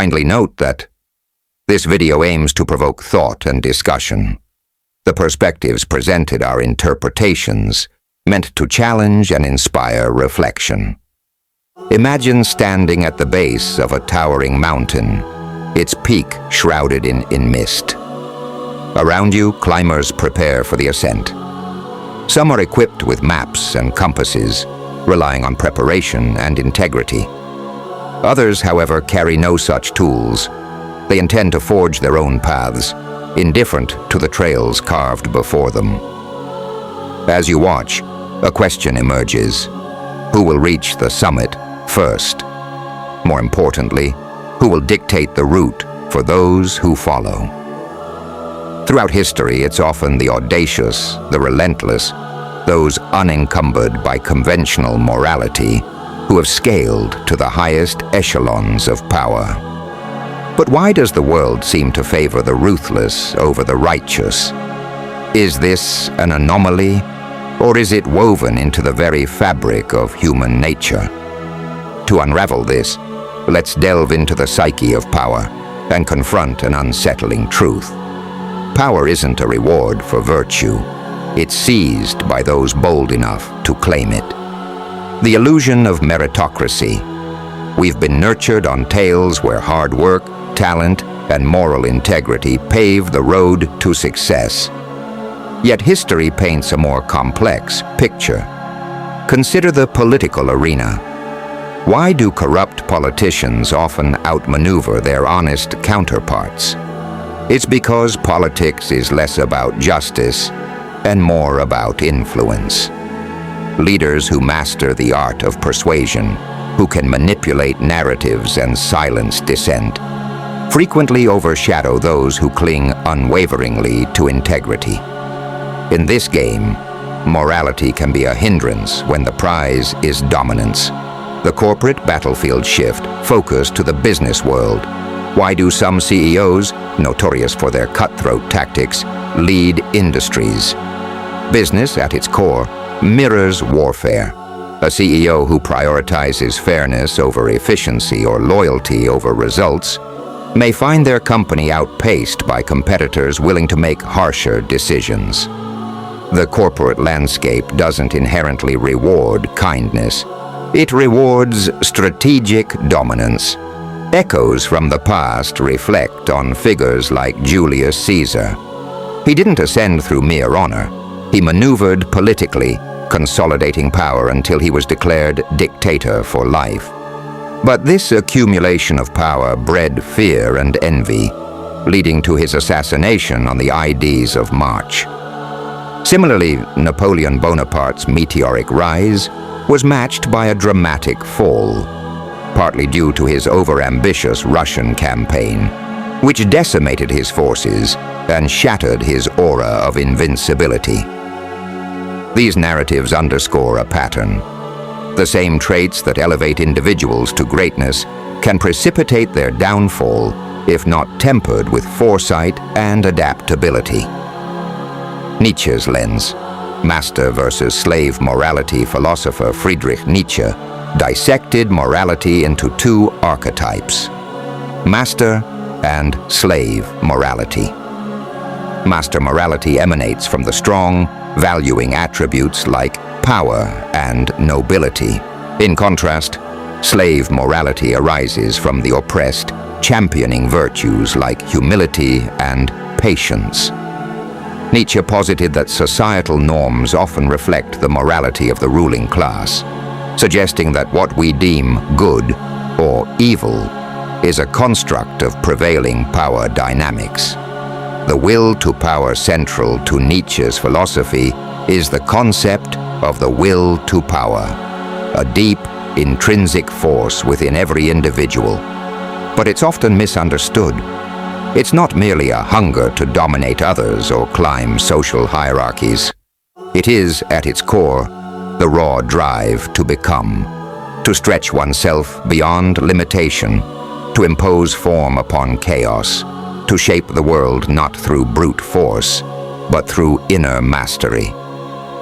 Kindly note that this video aims to provoke thought and discussion. The perspectives presented are interpretations meant to challenge and inspire reflection. Imagine standing at the base of a towering mountain, its peak shrouded in mist. Around you, climbers prepare for the ascent. Some are equipped with maps and compasses, relying on preparation and integrity. Others, however, carry no such tools. They intend to forge their own paths, indifferent to the trails carved before them. As you watch, a question emerges. Who will reach the summit first? More importantly, who will dictate the route for those who follow? Throughout history, it's often the audacious, the relentless, those unencumbered by conventional morality who have scaled to the highest echelons of power. But why does the world seem to favor the ruthless over the righteous? Is this an anomaly, or is it woven into the very fabric of human nature? To unravel this, let's delve into the psyche of power and confront an unsettling truth. Power isn't a reward for virtue. It's seized by those bold enough to claim it. The illusion of meritocracy. We've been nurtured on tales where hard work, talent, and moral integrity pave the road to success. Yet history paints a more complex picture. Consider the political arena. Why do corrupt politicians often outmaneuver their honest counterparts? It's because politics is less about justice and more about influence. Leaders who master the art of persuasion, who can manipulate narratives and silence dissent, frequently overshadow those who cling unwaveringly to integrity. In this game, morality can be a hindrance when the prize is dominance. The corporate battlefield shift focus to the business world. Why do some CEOs, notorious for their cutthroat tactics, lead industries? Business, at its core, mirrors warfare. A CEO who prioritizes fairness over efficiency or loyalty over results may find their company outpaced by competitors willing to make harsher decisions. The corporate landscape doesn't inherently reward kindness. It rewards strategic dominance. Echoes from the past reflect on figures like Julius Caesar. He didn't ascend through mere honor. He maneuvered politically, consolidating power until he was declared dictator for life. But this accumulation of power bred fear and envy, leading to his assassination on the Ides of March. Similarly, Napoleon Bonaparte's meteoric rise was matched by a dramatic fall, partly due to his overambitious Russian campaign, which decimated his forces and shattered his aura of invincibility. These narratives underscore a pattern. The same traits that elevate individuals to greatness can precipitate their downfall if not tempered with foresight and adaptability. Nietzsche's lens. Master versus slave morality philosopher Friedrich Nietzsche dissected morality into two archetypes: master and slave morality. Master morality emanates from the strong, valuing attributes like power and nobility. In contrast, slave morality arises from the oppressed, championing virtues like humility and patience. Nietzsche posited that societal norms often reflect the morality of the ruling class, suggesting that what we deem good or evil is a construct of prevailing power dynamics. The will to power central to Nietzsche's philosophy is the concept of the will to power, a deep, intrinsic force within every individual. But it's often misunderstood. It's not merely a hunger to dominate others or climb social hierarchies. It is, at its core, the raw drive to become, to stretch oneself beyond limitation, to impose form upon chaos, to shape the world not through brute force, but through inner mastery.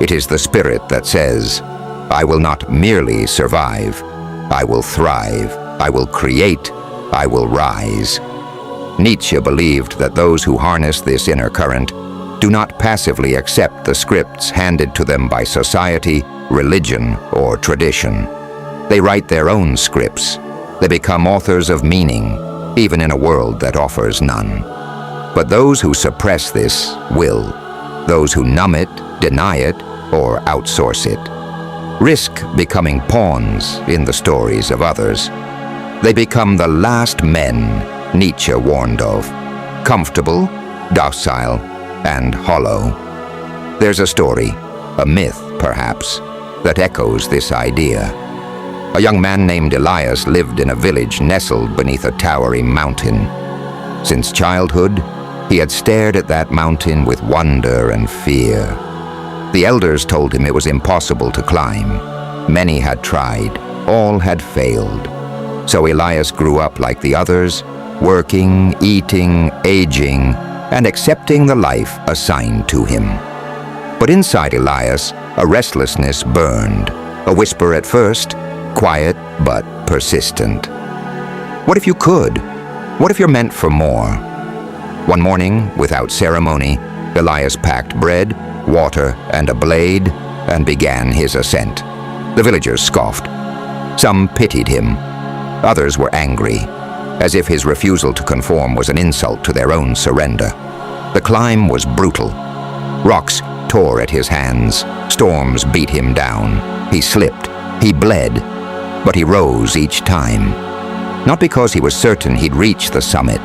It is the spirit that says, "I will not merely survive, I will thrive, I will create, I will rise. Nietzsche believed that those who harness this inner current do not passively accept the scripts handed to them by society, religion, or tradition. They write their own scripts. They become authors of meaning, even in a world that offers none. But those who suppress this will. Those who numb it, deny it, or outsource it, risk becoming pawns in the stories of others. They become the last men Nietzsche warned of, comfortable, docile, and hollow. There's a story, a myth perhaps, that echoes this idea. A young man named Elias lived in a village nestled beneath a towering mountain. Since childhood, he had stared at that mountain with wonder and fear. The elders told him it was impossible to climb. Many had tried, all had failed. So Elias grew up like the others, working, eating, aging, and accepting the life assigned to him. But inside Elias, a restlessness burned, a whisper at first, quiet but persistent. What if you could? What if you're meant for more? One morning, without ceremony, Elias packed bread, water, and a blade, and began his ascent. The villagers scoffed. Some pitied him. Others were angry, as if his refusal to conform was an insult to their own surrender. The climb was brutal. Rocks tore at his hands. Storms beat him down. He slipped. He bled. But he rose each time. Not because he was certain he'd reach the summit,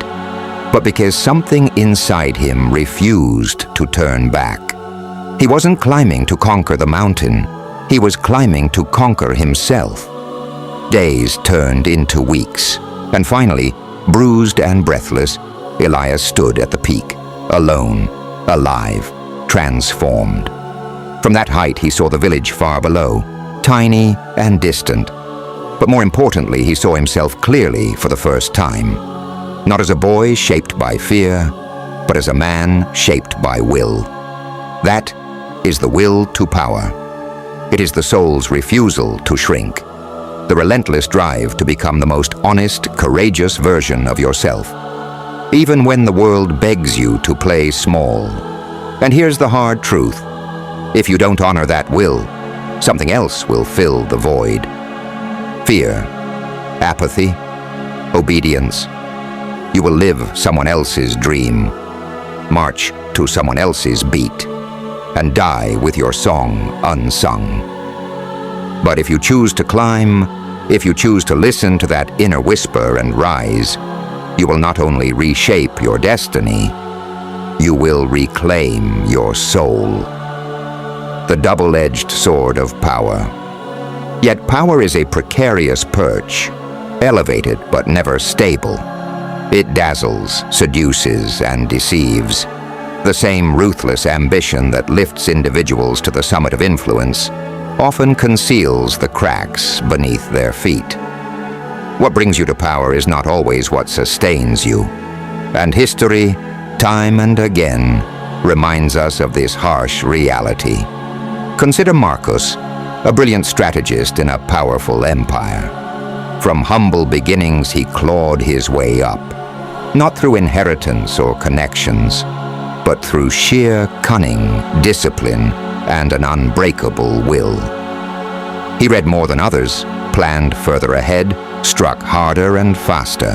but because something inside him refused to turn back. He wasn't climbing to conquer the mountain. He was climbing to conquer himself. Days turned into weeks, and finally, bruised and breathless, Elias stood at the peak, alone, alive, transformed. From that height, he saw the village far below, tiny and distant. But more importantly, he saw himself clearly for the first time. Not as a boy shaped by fear, but as a man shaped by will. That is the will to power. It is the soul's refusal to shrink. The relentless drive to become the most honest, courageous version of yourself. Even when the world begs you to play small. And here's the hard truth. If you don't honor that will, something else will fill the void. Fear, apathy, obedience. You will live someone else's dream, march to someone else's beat, and die with your song unsung. But if you choose to climb, if you choose to listen to that inner whisper and rise, you will not only reshape your destiny, you will reclaim your soul. The double-edged sword of power. Yet power is a precarious perch, elevated but never stable. It dazzles, seduces, and deceives. The same ruthless ambition that lifts individuals to the summit of influence often conceals the cracks beneath their feet. What brings you to power is not always what sustains you. And history, time and again, reminds us of this harsh reality. Consider Marcus, a brilliant strategist in a powerful empire. From humble beginnings, he clawed his way up, not through inheritance or connections, but through sheer cunning, discipline, and an unbreakable will. He read more than others, planned further ahead, struck harder and faster.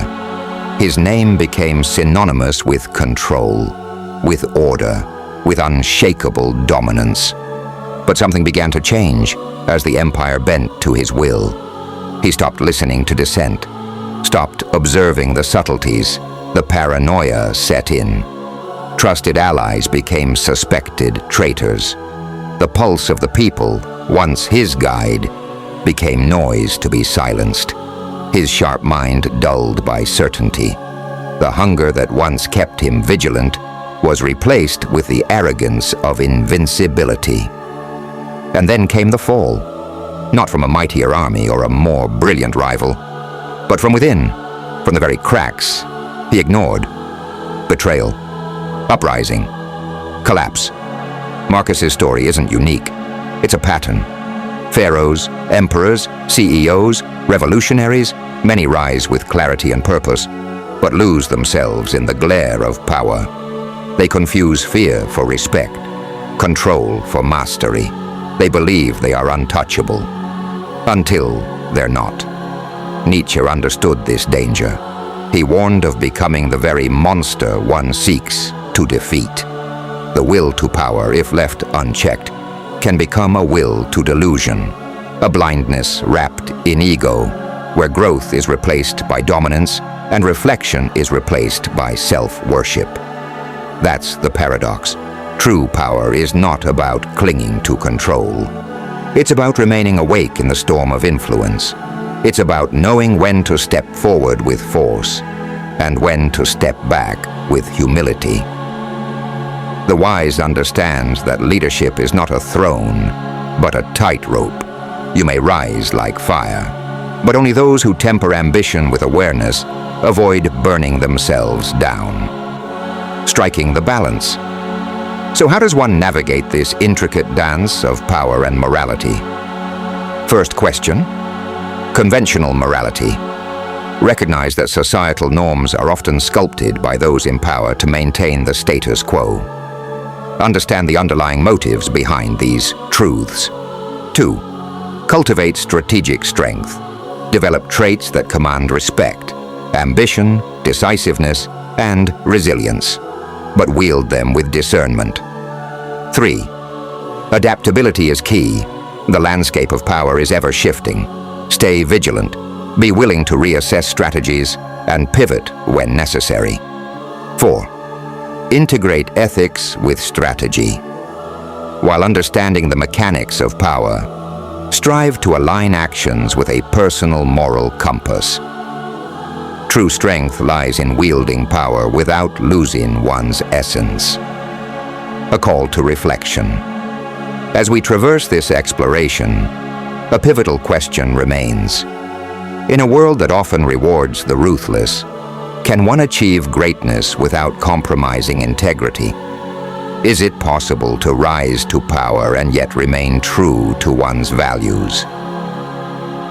His name became synonymous with control, with order, with unshakable dominance. But something began to change as the empire bent to his will. He stopped listening to dissent, stopped observing the subtleties. The paranoia set in. Trusted allies became suspected traitors. The pulse of the people, once his guide, became noise to be silenced. His sharp mind dulled by certainty. The hunger that once kept him vigilant was replaced with the arrogance of invincibility. And then came the fall, not from a mightier army or a more brilliant rival, but from within, from the very cracks he ignored. Betrayal, uprising, collapse. Marcus's story isn't unique. It's a pattern. Pharaohs, Emperors, CEOs, revolutionaries, many rise with clarity and purpose, but lose themselves in the glare of power. They confuse fear for respect, control for mastery. They believe they are untouchable, until they're not. Nietzsche understood this danger. He warned of becoming the very monster one seeks to defeat. The will to power, if left unchecked, can become a will to delusion, a blindness wrapped in ego, where growth is replaced by dominance and reflection is replaced by self-worship. That's the paradox. True power is not about clinging to control. It's about remaining awake in the storm of influence. It's about knowing when to step forward with force and when to step back with humility. The wise understands that leadership is not a throne, but a tightrope. You may rise like fire, but only those who temper ambition with awareness avoid burning themselves down. Striking the balance. So how does one navigate this intricate dance of power and morality? First question: conventional morality. Recognize that societal norms are often sculpted by those in power to maintain the status quo. Understand the underlying motives behind these truths. 2. Cultivate strategic strength. Develop traits that command respect, ambition, decisiveness, and resilience, but wield them with discernment. 3. Adaptability is key. The landscape of power is ever shifting. Stay vigilant. Be willing to reassess strategies and pivot when necessary. 4. Integrate ethics with strategy. While understanding the mechanics of power, strive to align actions with a personal moral compass. True strength lies in wielding power without losing one's essence. A call to reflection. As we traverse this exploration, a pivotal question remains. In a world that often rewards the ruthless, can one achieve greatness without compromising integrity? Is it possible to rise to power and yet remain true to one's values?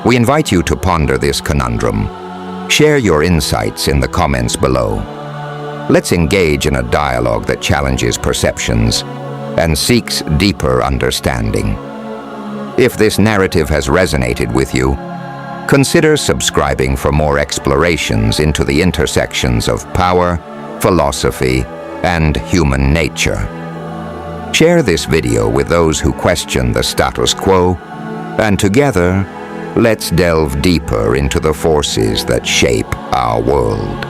We invite you to ponder this conundrum. Share your insights in the comments below. Let's engage in a dialogue that challenges perceptions and seeks deeper understanding. If this narrative has resonated with you, consider subscribing for more explorations into the intersections of power, philosophy, and human nature. Share this video with those who question the status quo, and together, let's delve deeper into the forces that shape our world.